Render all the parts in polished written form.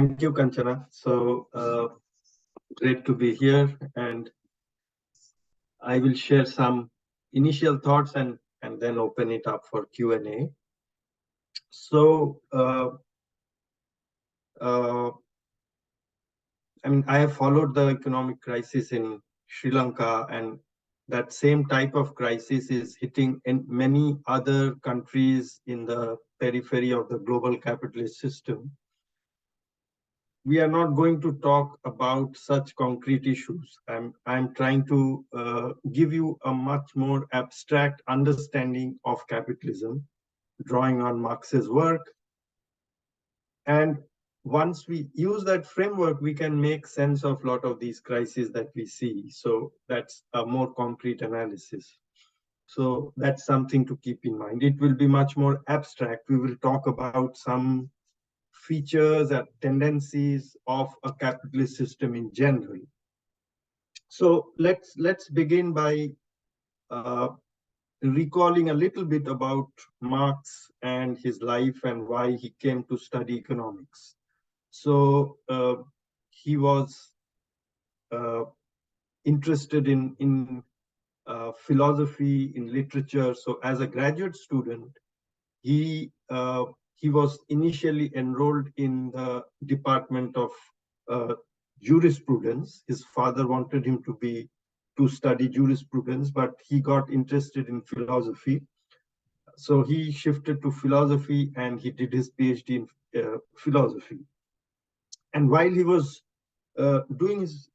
Thank you, Kanchana. So great to be here, and I will share some initial thoughts and then open it up for Q&A. So I have followed the economic crisis in Sri Lanka, and that same type of crisis is hitting in many other countries in the periphery of the global capitalist system. We are not going to talk about such concrete issues. I'm trying to give you a much more abstract understanding of capitalism, drawing on Marx's work. And once we use that framework, we can make sense of a lot of these crises that we see. So that's a more concrete analysis. So that's something to keep in mind. It will be much more abstract. We will talk about some features and tendencies of a capitalist system in general. So let's begin by recalling a little bit about Marx and his life and why he came to study economics. So he was interested in philosophy, in literature. So as a graduate student, he was initially enrolled in the Department of Jurisprudence. His father wanted him to study jurisprudence, but he got interested in philosophy. So he shifted to philosophy and he did his PhD in philosophy. And while he was doing his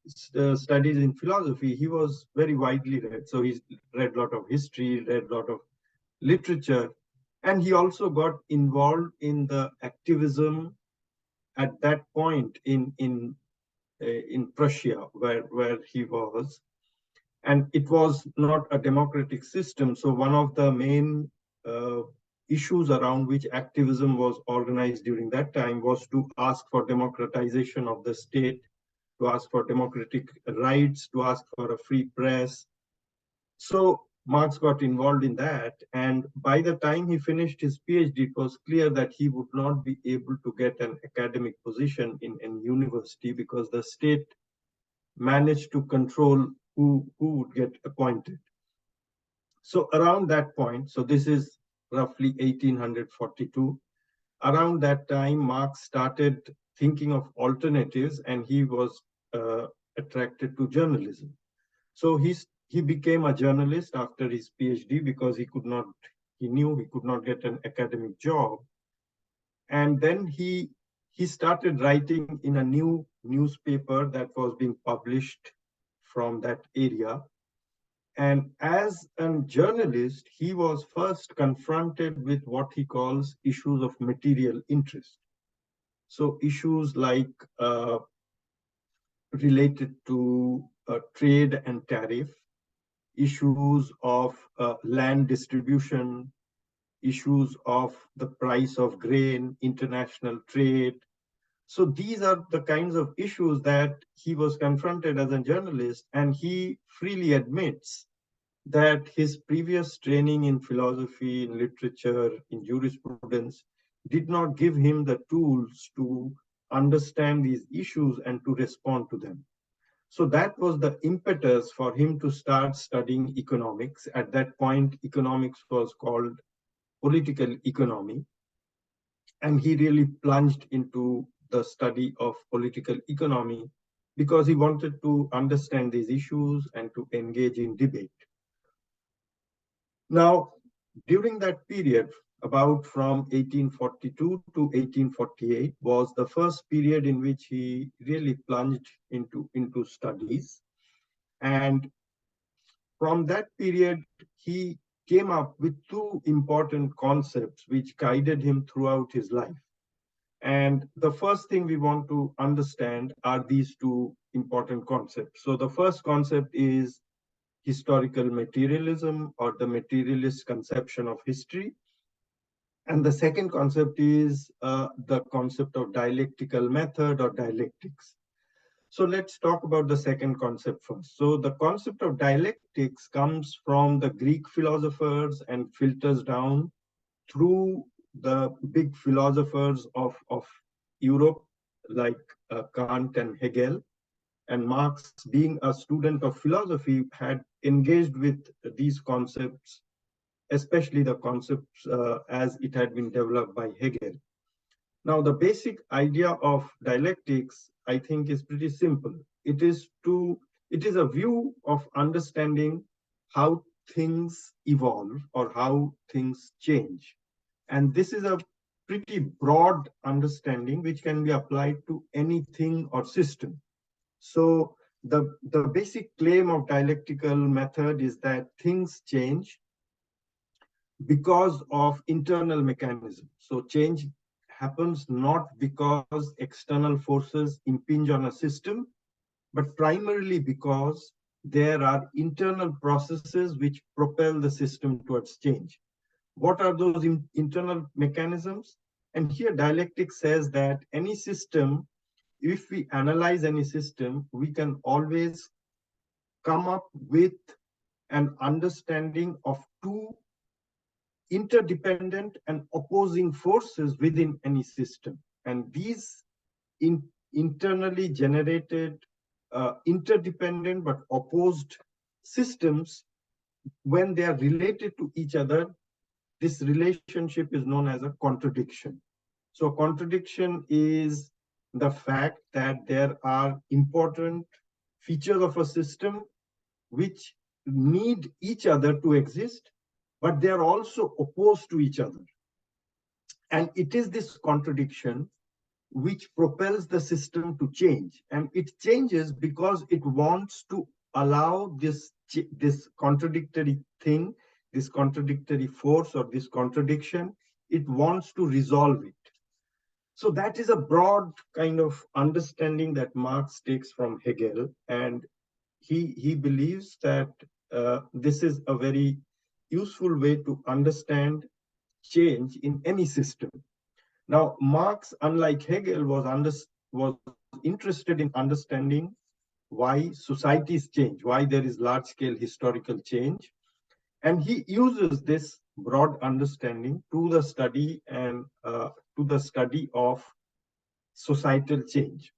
studies in philosophy, he was very widely read. So he read a lot of history, read a lot of literature, and he also got involved in the activism at that point in Prussia, where he was. And it was not a democratic system. So one of the main issues around which activism was organized during that time was to ask for democratization of the state, to ask for democratic rights, to ask for a free press. So Marx got involved in that. And by the time he finished his PhD, it was clear that he would not be able to get an academic position in university because the state managed to control who would get appointed. So around that point, so this is roughly 1842, around that time, Marx started thinking of alternatives and he was attracted to journalism. So he became a journalist after his PhD because he knew he could not get an academic job. And then he started writing in a new newspaper that was being published from that area. And as a journalist, he was first confronted with what he calls issues of material interest. So issues like related to trade and tariff, issues of land distribution, issues of the price of grain, international trade. So these are the kinds of issues that he was confronted as a journalist, and he freely admits that his previous training in philosophy, in literature, in jurisprudence did not give him the tools to understand these issues and to respond to them. So that was the impetus for him to start studying economics. At that point, economics was called political economy. And he really plunged into the study of political economy because he wanted to understand these issues and to engage in debate. Now, during that period, about from 1842 to 1848 was the first period in which he really plunged into studies. And from that period, he came up with two important concepts which guided him throughout his life. And the first thing we want to understand are these two important concepts. So the first concept is historical materialism, or the materialist conception of history. And the second concept is the concept of dialectical method or dialectics. So let's talk about the second concept first. So the concept of dialectics comes from the Greek philosophers and filters down through the big philosophers of Europe, like Kant and Hegel. And Marx, being a student of philosophy, had engaged with these concepts, especially the concepts as it had been developed by Hegel. Now, the basic idea of dialectics, I think, is pretty simple. It is a view of understanding how things evolve or how things change. And this is a pretty broad understanding which can be applied to anything or system. So the basic claim of dialectical method is that things change because of internal mechanisms. So change happens not because external forces impinge on a system, but primarily because there are internal processes which propel the system towards change. What are those internal mechanisms? And here dialectics says that any system, if we analyze any system, we can always come up with an understanding of two interdependent and opposing forces within any system. And these internally generated interdependent but opposed systems, when they are related to each other, this relationship is known as a contradiction. So contradiction is the fact that there are important features of a system which need each other to exist, but they are also opposed to each other. And it is this contradiction which propels the system to change. And it changes because it wants to allow this contradictory thing, this contradictory force or this contradiction, it wants to resolve it. So that is a broad kind of understanding that Marx takes from Hegel. And he believes that this is a very useful way to understand change in any system. Now, Marx, unlike Hegel, was interested in understanding why societies change, why there is large-scale historical change. And he uses this broad understanding to the study of societal change.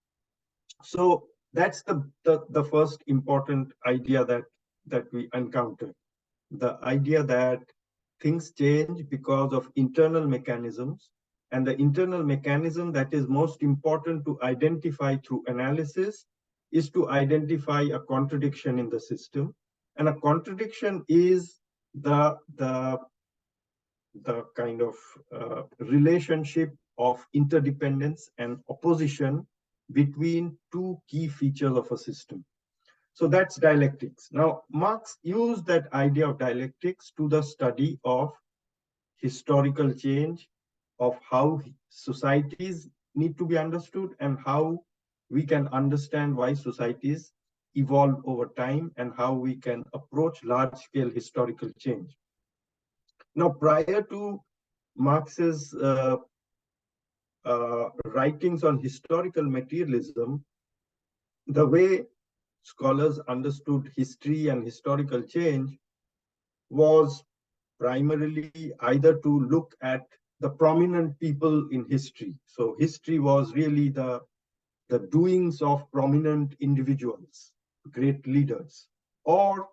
So that's the first important idea that we encountered. The idea that things change because of internal mechanisms, and the internal mechanism that is most important to identify through analysis is to identify a contradiction in the system. And a contradiction is the kind of relationship of interdependence and opposition between two key features of a system. So that's dialectics. Now, Marx used that idea of dialectics to the study of historical change, of how societies need to be understood, and how we can understand why societies evolve over time, and how we can approach large-scale historical change. Now, prior to Marx's writings on historical materialism, the way scholars understood history and historical change was primarily either to look at the prominent people in history. So history was really the doings of prominent individuals, great leaders, or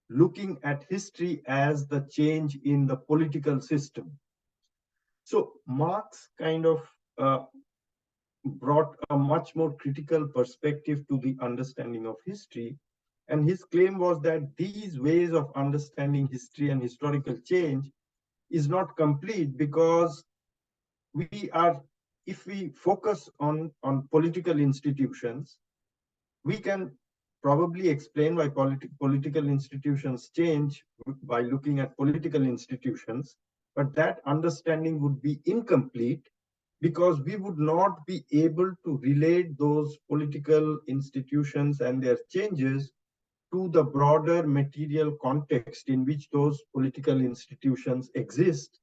looking at history as the change in the political system. So Marx kind of brought a much more critical perspective to the understanding of history. And his claim was that these ways of understanding history and historical change is not complete, because if we focus on political institutions, we can probably explain why political institutions change by looking at political institutions, but that understanding would be incomplete, because we would not be able to relate those political institutions and their changes to the broader material context in which those political institutions exist.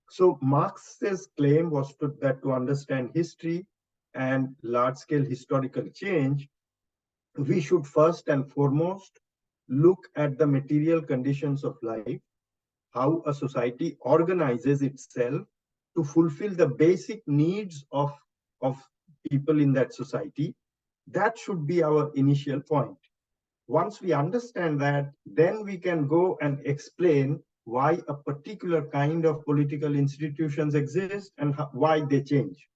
So Marx's claim was that to understand history and large-scale historical change, we should first and foremost look at the material conditions of life, how a society organizes itself to fulfill the basic needs of people in that society. That should be our initial point. Once we understand that, then we can go and explain why a particular kind of political institutions exist and why they change.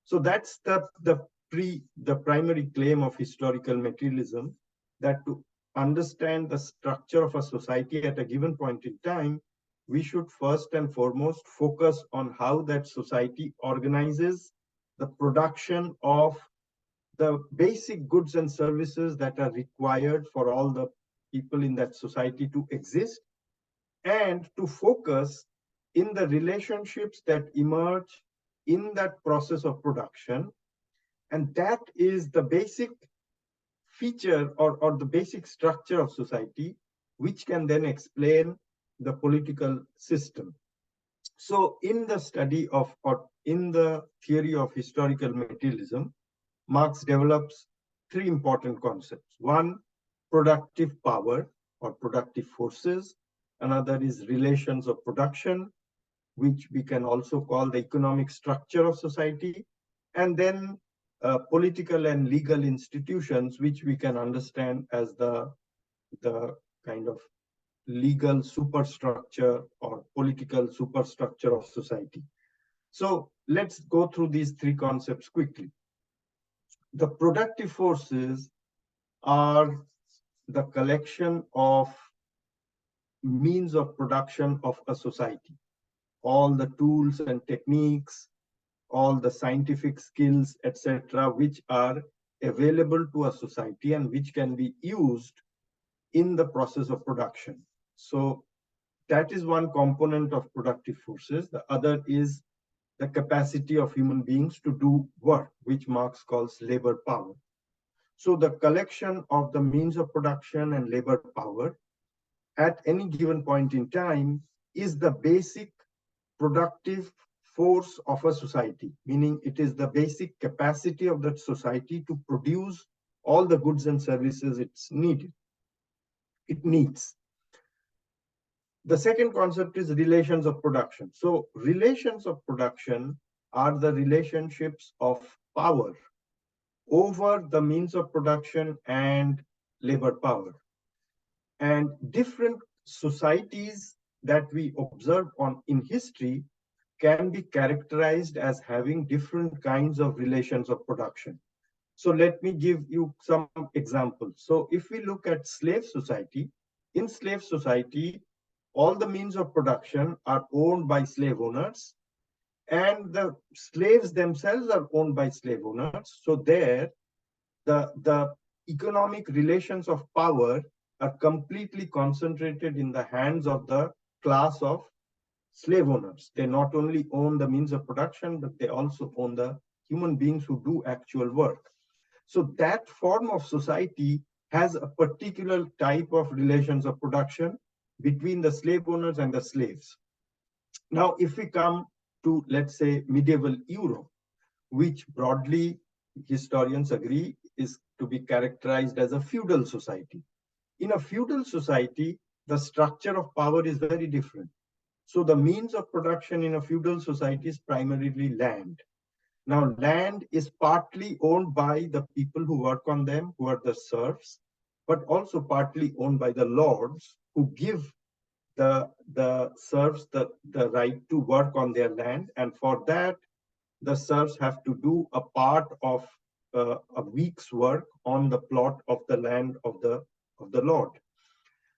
So that's the primary claim of historical materialism, that to understand the structure of a society at a given point in time, we should first and foremost focus on how that society organizes the production of the basic goods and services that are required for all the people in that society to exist, and to focus in the relationships that emerge in that process of production. And that is the basic feature or the basic structure of society, which can then explain the political system. So in the study of, or in the theory of historical materialism, Marx develops three important concepts. One, productive power or productive forces. Another is relations of production, which we can also call the economic structure of society. And then political and legal institutions, which we can understand as the kind of legal superstructure or political superstructure of society. So let's go through these three concepts quickly. The productive forces are the collection of means of production of a society. All the tools and techniques, all the scientific skills, etc., which are available to a society and which can be used in the process of production. So that is one component of productive forces. The other is the capacity of human beings to do work, which Marx calls labor power. So the collection of the means of production and labor power at any given point in time is the basic productive force of a society, meaning it is the basic capacity of that society to produce all the goods and services it needs. The second concept is relations of production. So relations of production are the relationships of power over the means of production and labor power. And different societies that we observe in history can be characterized as having different kinds of relations of production. So let me give you some examples. So if we look at slave society, in slave society, all the means of production are owned by slave owners, and the slaves themselves are owned by slave owners. So there, the economic relations of power are completely concentrated in the hands of the class of slave owners. They not only own the means of production, but they also own the human beings who do actual work. So that form of society has a particular type of relations of production between the slave owners and the slaves. Now, if we come to, let's say, medieval Europe, which broadly historians agree is to be characterized as a feudal society. In a feudal society, the structure of power is very different. So the means of production in a feudal society is primarily land. Now, land is partly owned by the people who work on them, who are the serfs, but also partly owned by the lords, who give the serfs the right to work on their land. And for that, the serfs have to do a part of a week's work on the plot of the land of the lord.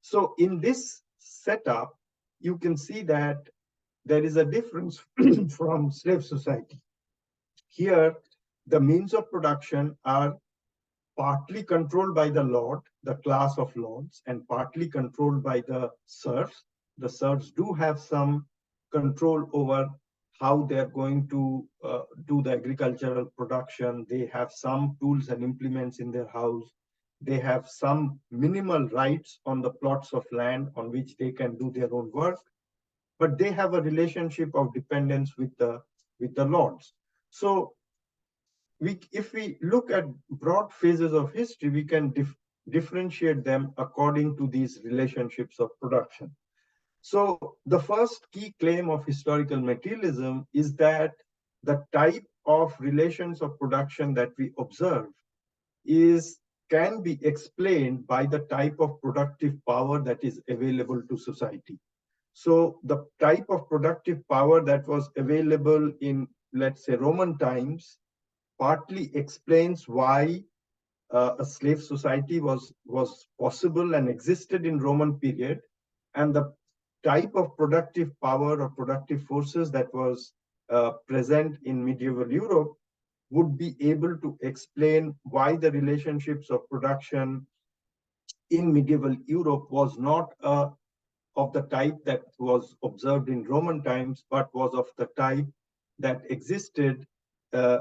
So in this setup, you can see that there is a difference from slave society. Here, the means of production are partly controlled by the lord, the class of lords, and partly controlled by the serfs. The serfs do have some control over how they're going to do the agricultural production. They have some tools and implements in their house. They have some minimal rights on the plots of land on which they can do their own work, but they have a relationship of dependence with the lords. So if we look at broad phases of history, we can differentiate them according to these relationships of production. So the first key claim of historical materialism is that the type of relations of production that we observe can be explained by the type of productive power that is available to society. So the type of productive power that was available in, let's say, Roman times partly explains why a slave society was possible and existed in Roman period, and the type of productive power or productive forces that was present in medieval Europe would be able to explain why the relationships of production in medieval Europe was not of the type that was observed in Roman times, but was of the type that existed, uh,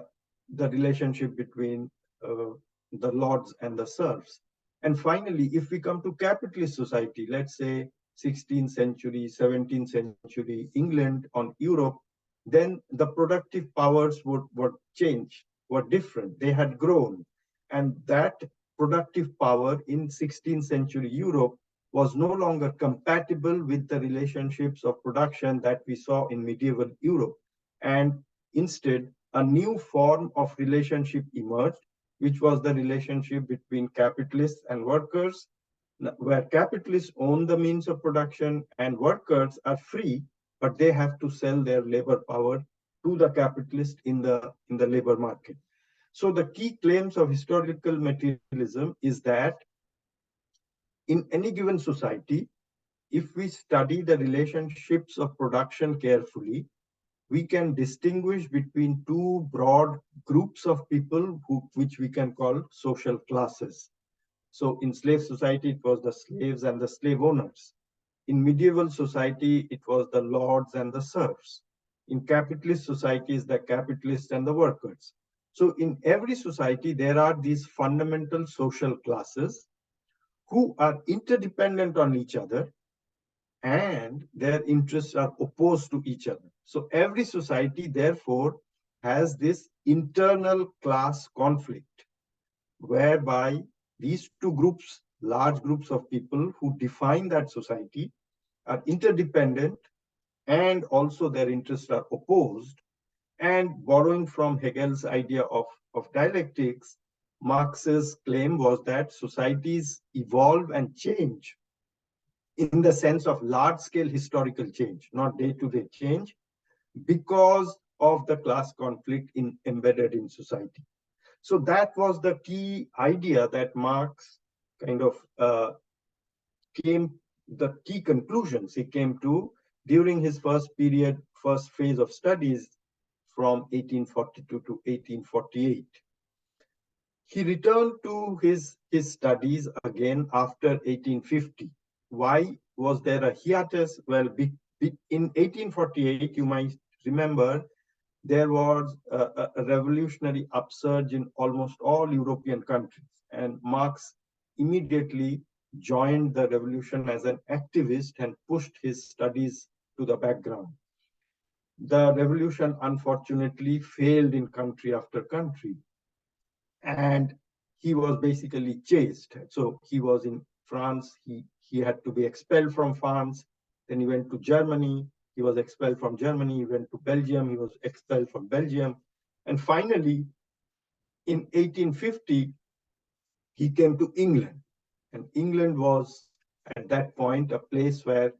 the relationship between the lords and the serfs. And finally, if we come to capitalist society, let's say 16th century, 17th century England on Europe, then the productive powers would change, were different. They had grown. And that productive power in 16th century Europe was no longer compatible with the relationships of production that we saw in medieval Europe. And instead, a new form of relationship emerged, which was the relationship between capitalists and workers, where capitalists own the means of production and workers are free, but they have to sell their labor power to the capitalist in the labor market. So the key claims of historical materialism is that in any given society, if we study the relationships of production carefully, we can distinguish between two broad groups of people which we can call social classes. So in slave society, it was the slaves and the slave owners. In medieval society, it was the lords and the serfs. In capitalist societies, the capitalists and the workers. So in every society, there are these fundamental social classes who are interdependent on each other, and their interests are opposed to each other. So every society, therefore, has this internal class conflict, whereby these two groups, large groups of people who define that society, are interdependent, and also their interests are opposed. And borrowing from Hegel's idea of dialectics, Marx's claim was that societies evolve and change in the sense of large-scale historical change, not day-to-day change, because of the class conflict embedded in society. So that was the key idea that Marx kind of the key conclusions he came to during his first phase of studies from 1842 to 1848. He returned to his studies again after 1850. Why was there a hiatus? Well, in 1848, you might remember, there was a revolutionary upsurge in almost all European countries. And Marx immediately joined the revolution as an activist and pushed his studies to the background. The revolution, unfortunately, failed in country after country. And he was basically chased. So he was in France, he had to be expelled from France. Then he went to Germany, he was expelled from Germany. He went to Belgium, he was expelled from Belgium. And finally, in 1850, he came to England. And England was, at that point, a place where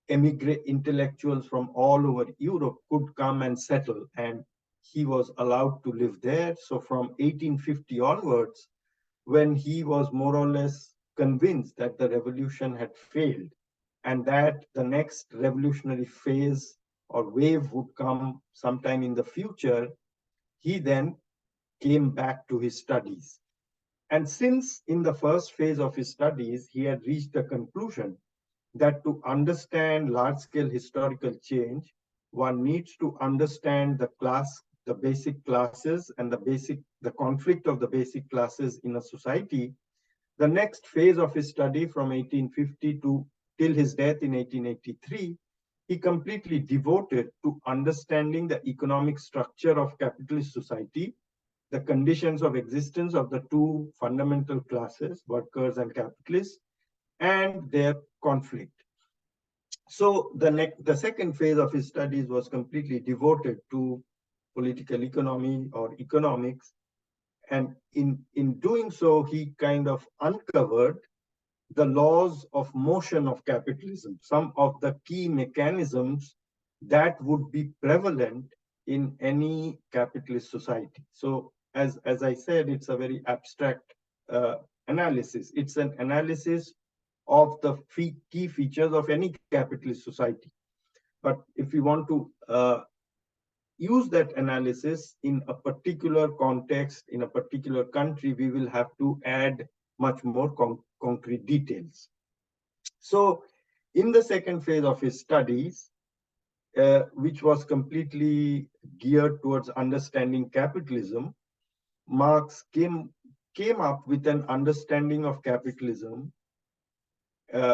emigre intellectuals from all over Europe could come and settle. And he was allowed to live there. So from 1850 onwards, when he was more or less convinced that the revolution had failed and that the next revolutionary phase or wave would come sometime in the future, he then came back to his studies. And since in the first phase of his studies, he had reached the conclusion that to understand large-scale historical change, one needs to understand the basic classes and the conflict of the basic classes in a society. The next phase of his study from 1850 till his death in 1883, he completely devoted to understanding the economic structure of capitalist society, the conditions of existence of the two fundamental classes, workers and capitalists, and their conflict. So the second phase of his studies was completely devoted to political economy or economics. And in doing so, he kind of uncovered the laws of motion of capitalism, some of the key mechanisms that would be prevalent in any capitalist society. So as I said, it's a very abstract analysis. It's an analysis of the key features of any capitalist society. But if we want to use that analysis in a particular context, in a particular country, we will have to add much more concrete details. So in the second phase of his studies, which was completely geared towards understanding capitalism, Marx came up with an understanding of capitalism,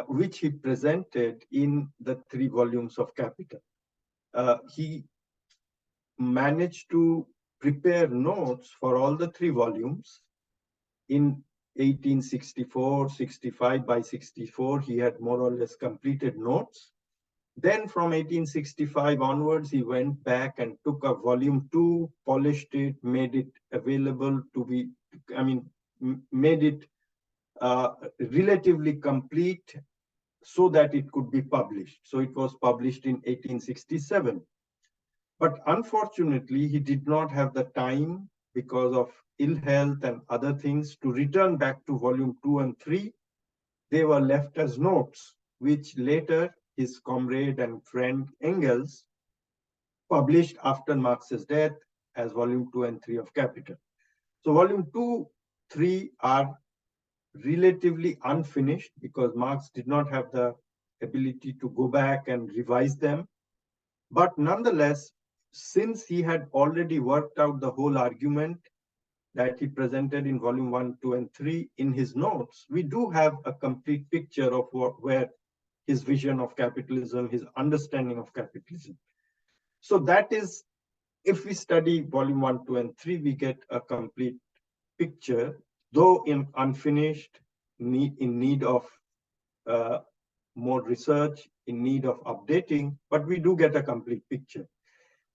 which he presented in the 3 volumes of Capital. He managed to prepare notes for all the 3 volumes. In 1864, 65, by 64, he had more or less completed notes. Then from 1865 onwards, he went back and took a volume 2, polished it, made it available to be, made it relatively complete so that it could be published. So it was published in 1867. But unfortunately, he did not have the time because of ill health and other things to return back to volume 2 and 3. They were left as notes, which later his comrade and friend Engels published after Marx's death as volume 2 and 3 of Capital. So volume 2, 3 are relatively unfinished because Marx did not have the ability to go back and revise them. But nonetheless, since he had already worked out the whole argument that he presented in volume 1, 2, and 3 in his notes, we do have a complete picture of where his vision of capitalism, his understanding of capitalism. So that is, if we study volume 1, 2, and 3, we get a complete picture, though in unfinished, in need of more research, in need of updating, but we do get a complete picture.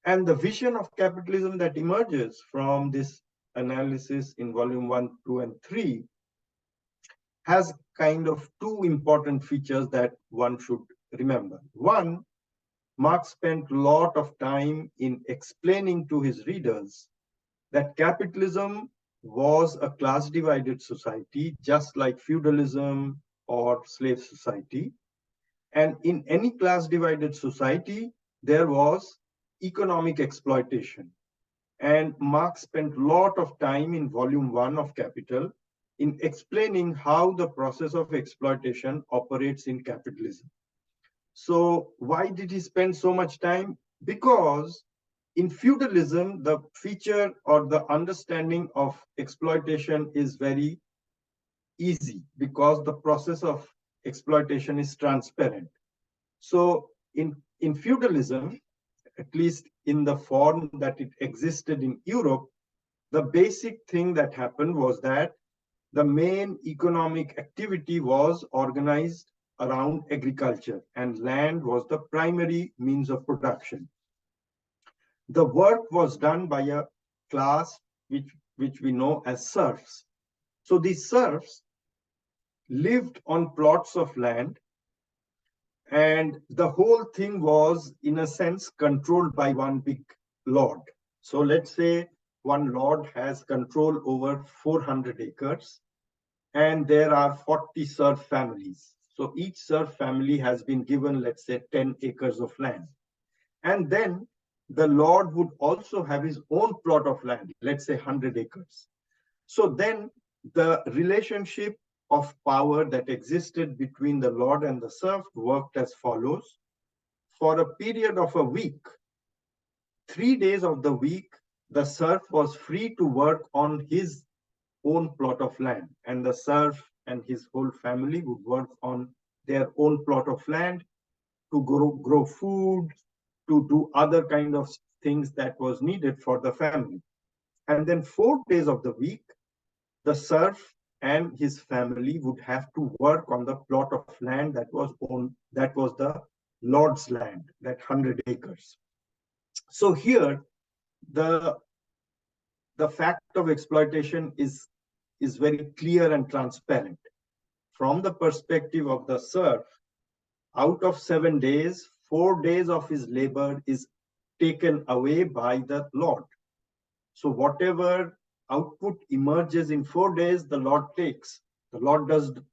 And the vision of capitalism that emerges from this analysis in volume 1, 2, and 3 has kind of 2 important features that one should remember. One, Marx spent a lot of time in explaining to his readers that capitalism was a class-divided society, just like feudalism or slave society. And in any class-divided society, there was economic exploitation. And Marx spent a lot of time in volume 1 of Capital in explaining how the process of exploitation operates in capitalism. So why did he spend so much time? Because in feudalism, the feature or the understanding of exploitation is very easy because the process of exploitation is transparent. So in feudalism, at least in the form that it existed in Europe, the basic thing that happened was that the main economic activity was organized around agriculture, and land was the primary means of production. The work was done by a class which we know as serfs. So these serfs lived on plots of land, and the whole thing was, in a sense, controlled by one big lord. So let's say one lord has control over 400 acres, and there are 40 serf families. So each serf family has been given, let's say, 10 acres of land. And then the lord would also have his own plot of land, let's say 100 acres. So then the relationship of power that existed between the lord and the serf worked as follows. For a period of a week, 3 days of the week, the serf was free to work on his own plot of land, and the serf and his whole family would work on their own plot of land to grow food, to do other kind of things that was needed for the family. And then 4 days of the week, the serf and his family would have to work on the plot of land that was the lord's land, that 100 acres. So here, the fact of exploitation is very clear and transparent. From the perspective of the serf, out of 7 days, 4 days of his labor is taken away by the Lord. So whatever output emerges in 4 days, the Lord takes. The Lord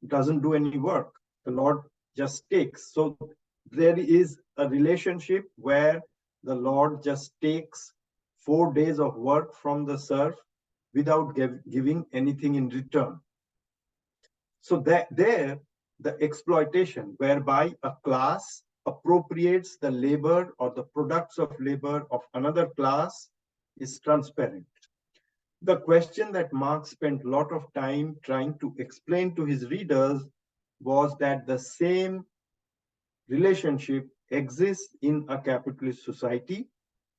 doesn't do any work. The Lord just takes. So there is a relationship where the Lord just takes 4 days of work from the serf without giving anything in return. So that there, the exploitation whereby a class appropriates the labor or the products of labor of another class is transparent. The question that Marx spent a lot of time trying to explain to his readers was that the same relationship exists in a capitalist society,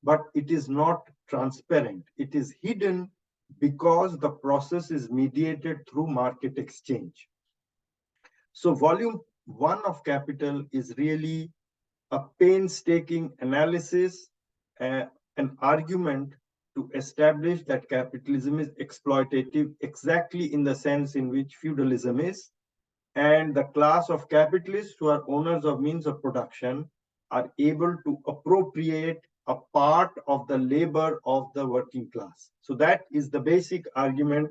but it is not transparent. It is hidden because the process is mediated through market exchange. So volume 1 of Capital is really a painstaking analysis, an argument to establish that capitalism is exploitative exactly in the sense in which feudalism is, and the class of capitalists who are owners of means of production are able to appropriate a part of the labor of the working class. So that is the basic argument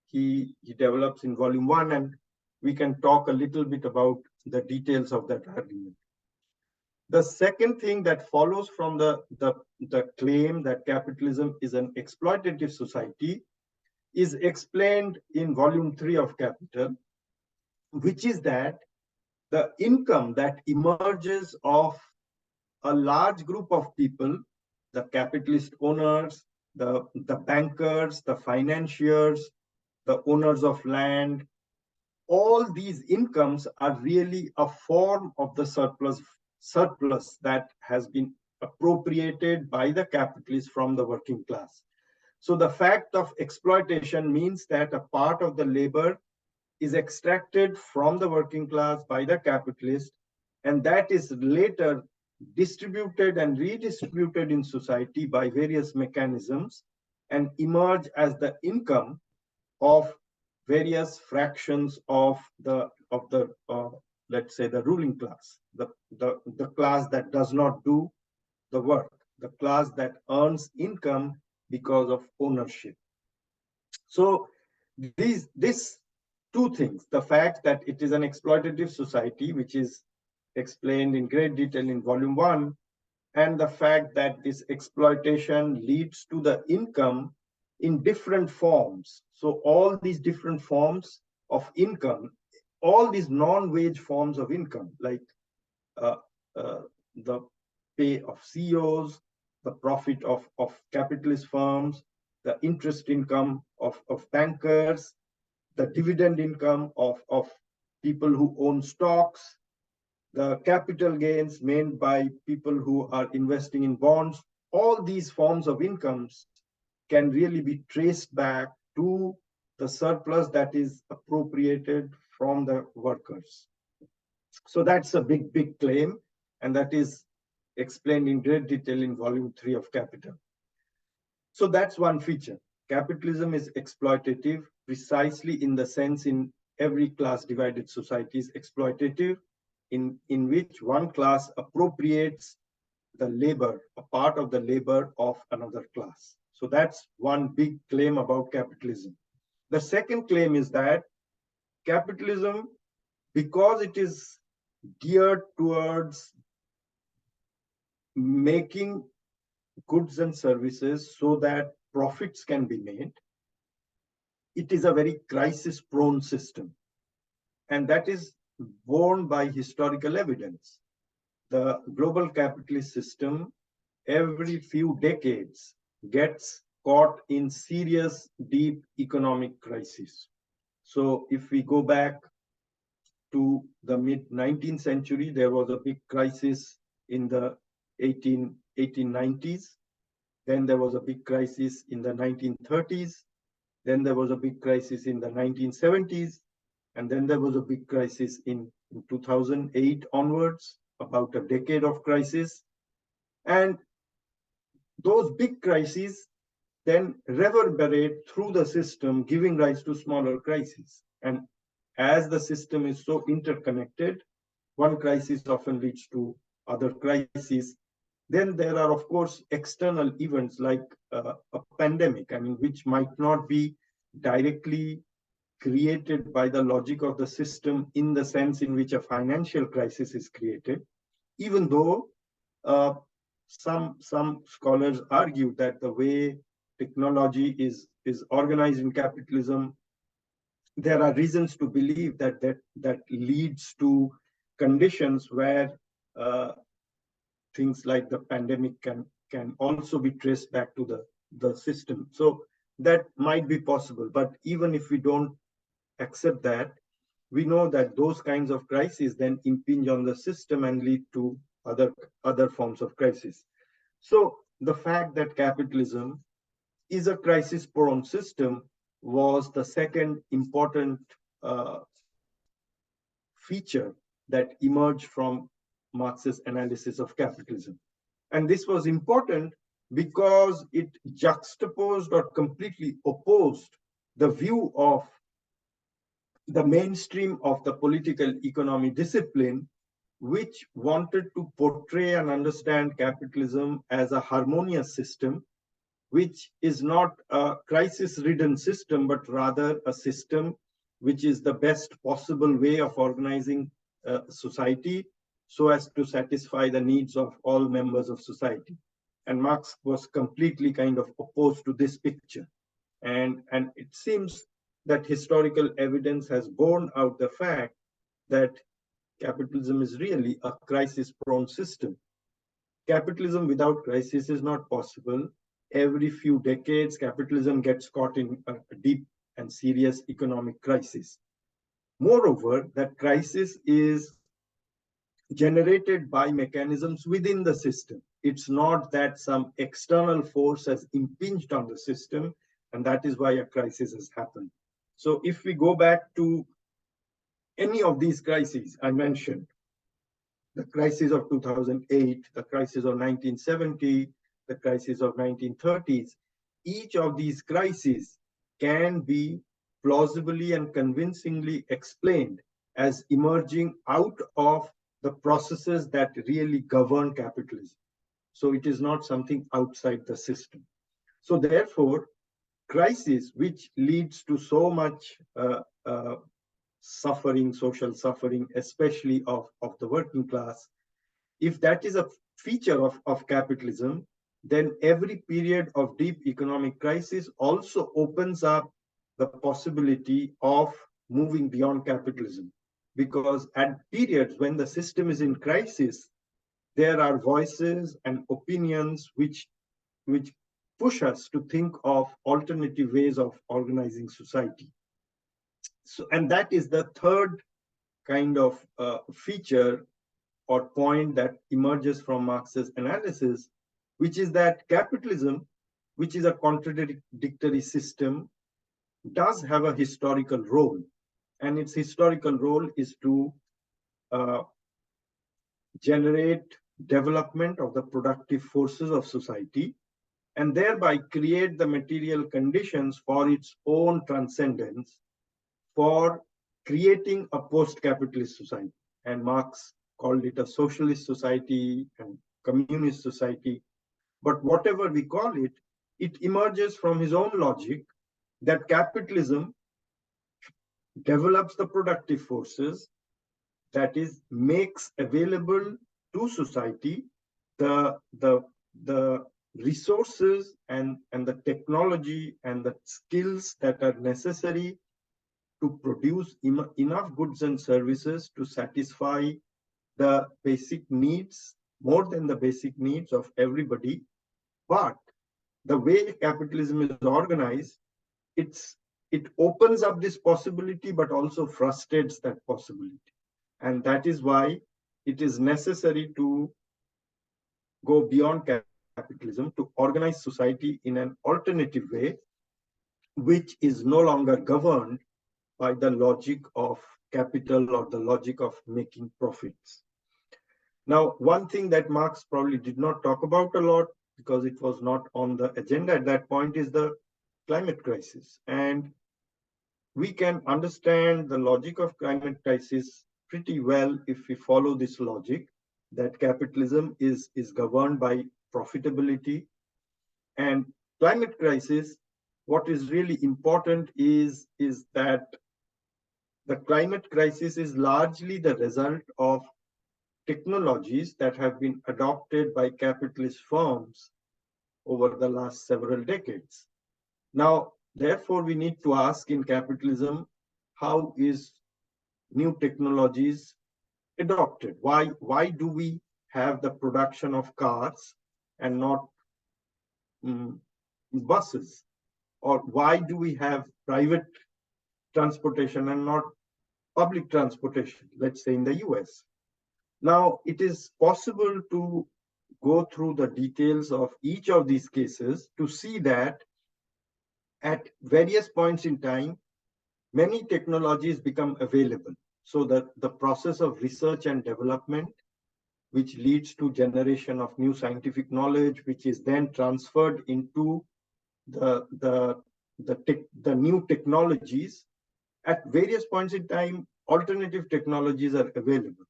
he develops in volume 1, and we can talk a little bit about the details of that argument. The second thing that follows from the claim that capitalism is an exploitative society is explained in volume 3 of Capital, which is that the income that emerges of a large group of people, the capitalist owners, the bankers, the financiers, the owners of land, all these incomes are really a form of the surplus that has been appropriated by the capitalists from the working class. So the fact of exploitation means that a part of the labor is extracted from the working class by the capitalist, and that is later distributed and redistributed in society by various mechanisms and emerge as the income of various fractions of the let's say the ruling class, the class that does not do the work, the class that earns income because of ownership. So these two things, the fact that it is an exploitative society, which is explained in great detail in volume 1, and the fact that this exploitation leads to the income in different forms. So all these different forms of income, all these non-wage forms of income, like the pay of CEOs, the profit of capitalist firms, the interest income of bankers, the dividend income of people who own stocks, the capital gains made by people who are investing in bonds, all these forms of incomes can really be traced back to the surplus that is appropriated from the workers. So that's a big claim, and that is explained in great detail in volume 3 of Capital. So that's one feature. Capitalism is exploitative precisely in the sense in every class divided society is exploitative, in which one class appropriates the labor, a part of the labor of another class. So that's one big claim about capitalism. The second claim is that capitalism, because it is geared towards making goods and services so that profits can be made, it is a very crisis-prone system. And that is borne by historical evidence. The global capitalist system, every few decades, gets caught in serious, deep economic crisis. So if we go back to the mid-19th century, there was a big crisis in the 1890s. Then there was a big crisis in the 1930s. Then there was a big crisis in the 1970s. And then there was a big crisis in 2008 onwards, about a decade of crisis. And those big crises then reverberate through the system, giving rise to smaller crises. And as the system is so interconnected, one crisis often leads to other crises. Then there are, of course, external events like a pandemic, I mean, which might not be directly created by the logic of the system in the sense in which a financial crisis is created, even though uh, some scholars argue that the way technology is organized in capitalism, there are reasons to believe that leads to conditions where uh, things like the pandemic can also be traced back to the system. So that might be possible. But even if we don't accept that, we know that those kinds of crises then impinge on the system and lead to other forms of crisis. So the fact that capitalism is a crisis-prone system was the second important uh, feature that emerged from Marx's analysis of capitalism. And this was important because it juxtaposed or completely opposed the view of the mainstream of the political economy discipline, which wanted to portray and understand capitalism as a harmonious system, which is not a crisis-ridden system, but rather a system which is the best possible way of organizing society so as to satisfy the needs of all members of society. And Marx was completely kind of opposed to this picture. And it seems that historical evidence has borne out the fact that capitalism is really a crisis-prone system. Capitalism without crisis is not possible. Every few decades, capitalism gets caught in a deep and serious economic crisis. Moreover, that crisis is generated by mechanisms within the system. It's not that some external force has impinged on the system, and that is why a crisis has happened. So if we go back to any of these crises I mentioned, the crisis of 2008, the crisis of 1970, the crisis of 1930s, each of these crises can be plausibly and convincingly explained as emerging out of the processes that really govern capitalism. So it is not something outside the system. So therefore, crisis, which leads to so much suffering, social suffering, especially of the working class, if that is a feature of capitalism, then every period of deep economic crisis also opens up the possibility of moving beyond capitalism. Because at periods when the system is in crisis, there are voices and opinions which push us to think of alternative ways of organizing society. So, and that is the third kind of feature or point that emerges from Marx's analysis, which is that capitalism, which is a contradictory system, does have a historical role. And its historical role is to uh, generate development of the productive forces of society and thereby create the material conditions for its own transcendence, for creating a post-capitalist society. And Marx called it a socialist society and communist society. But whatever we call it, it emerges from his own logic that capitalism develops the productive forces, that is, makes available to society the resources and the technology and the skills that are necessary to produce enough goods and services to satisfy the basic needs, more than the basic needs of everybody. But the way capitalism is organized, it opens up this possibility, but also frustrates that possibility. And that is why it is necessary to go beyond capitalism to organize society in an alternative way, which is no longer governed by the logic of capital or the logic of making profits. Now, one thing that Marx probably did not talk about a lot because it was not on the agenda at that point, is the climate crisis. And we can understand the logic of climate crisis pretty well if we follow this logic that capitalism is governed by profitability. And climate crisis, what is really important is that the climate crisis is largely the result of technologies that have been adopted by capitalist firms over the last several decades. Now, therefore, we need to ask in capitalism, how is new technologies adopted? Why do we have the production of cars and not buses? Or why do we have private transportation and not public transportation, let's say in the US? Now, it is possible to go through the details of each of these cases to see that at various points in time, many technologies become available. So that the process of research and development, which leads to generation of new scientific knowledge, which is then transferred into the new technologies, at various points in time, alternative technologies are available.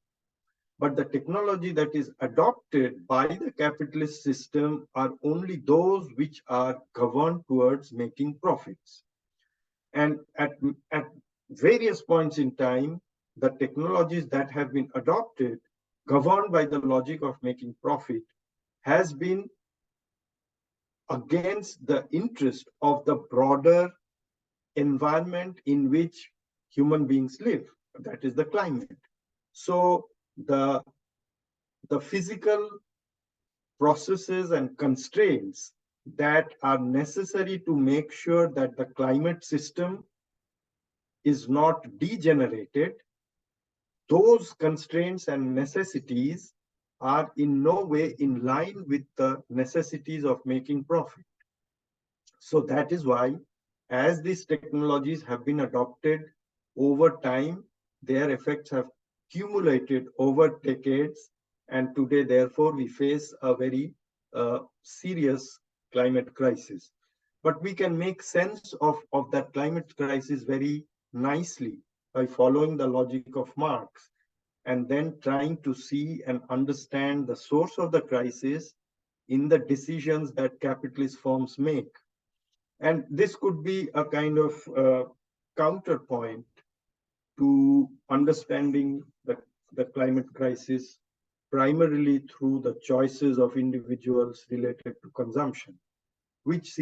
But the technology that is adopted by the capitalist system are only those which are governed towards making profits. And at various points in time, the technologies that have been adopted, governed by the logic of making profit, has been against the interest of the broader environment in which human beings live, that is the climate. So the physical processes and constraints that are necessary to make sure that the climate system is not degenerated, those constraints and necessities are in no way in line with the necessities of making profit. So that is why, as these technologies have been adopted over time, their effects have accumulated over decades. And today, therefore, we face a very serious climate crisis. But we can make sense of that climate crisis very nicely by following the logic of Marx and then trying to see and understand the source of the crisis in the decisions that capitalist firms make. And this could be a kind of counterpoint to understanding the climate crisis primarily through the choices of individuals related to consumption, which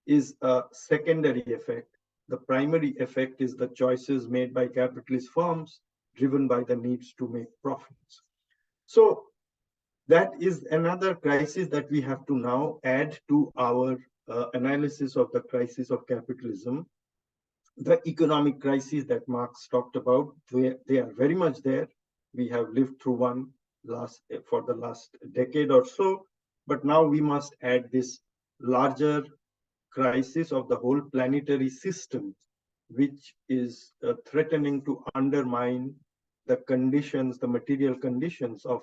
is a secondary effect. The primary effect is the choices made by capitalist firms driven by the needs to make profits. So that is another crisis that we have to now add to our analysis of the crisis of capitalism. The economic crisis that Marx talked about, they are very much there. We have lived through one for the last decade or so, but now we must add this larger crisis of the whole planetary system, which is threatening to undermine the conditions, the material conditions of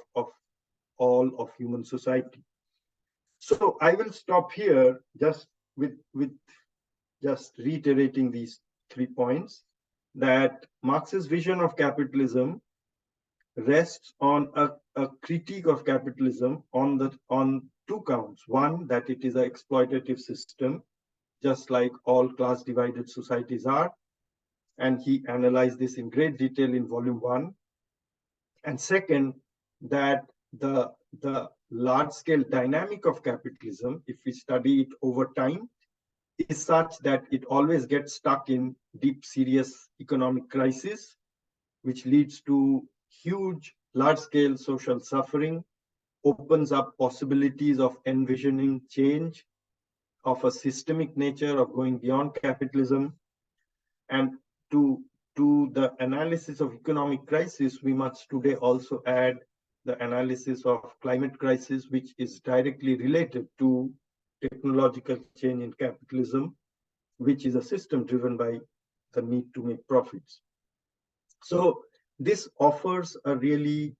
all of human society. So I will stop here just with just reiterating these 3 points, that Marx's vision of capitalism rests on a critique of capitalism on 2 counts. One, that it is an exploitative system, just like all class divided societies are. And he analyzed this in great detail in volume 1. And second, that the large scale dynamic of capitalism, if we study it over time, is such that it always gets stuck in deep, serious economic crisis, which leads to huge, large-scale social suffering, opens up possibilities of envisioning change of a systemic nature, of going beyond capitalism. And to the analysis of economic crisis, we must today also add the analysis of climate crisis, which is directly related to technological change in capitalism, which is a system driven by the need to make profits. So this offers a really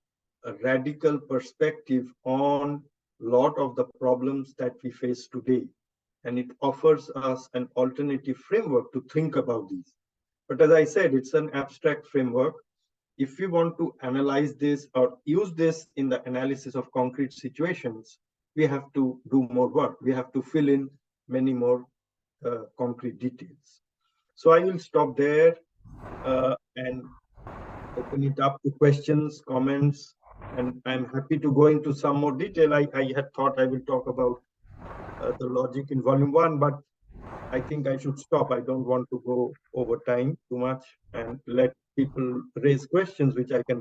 a radical perspective on a lot of the problems that we face today. And it offers us an alternative framework to think about these. But as I said, it's an abstract framework. If we want to analyze this or use this in the analysis of concrete situations, we have to do more work. We have to fill in many more concrete details. So I will stop there and open it up to questions, comments, and I'm happy to go into some more detail. I had thought I will talk about the logic in volume 1, but I think I should stop. I don't want to go over time too much and let people raise questions which I can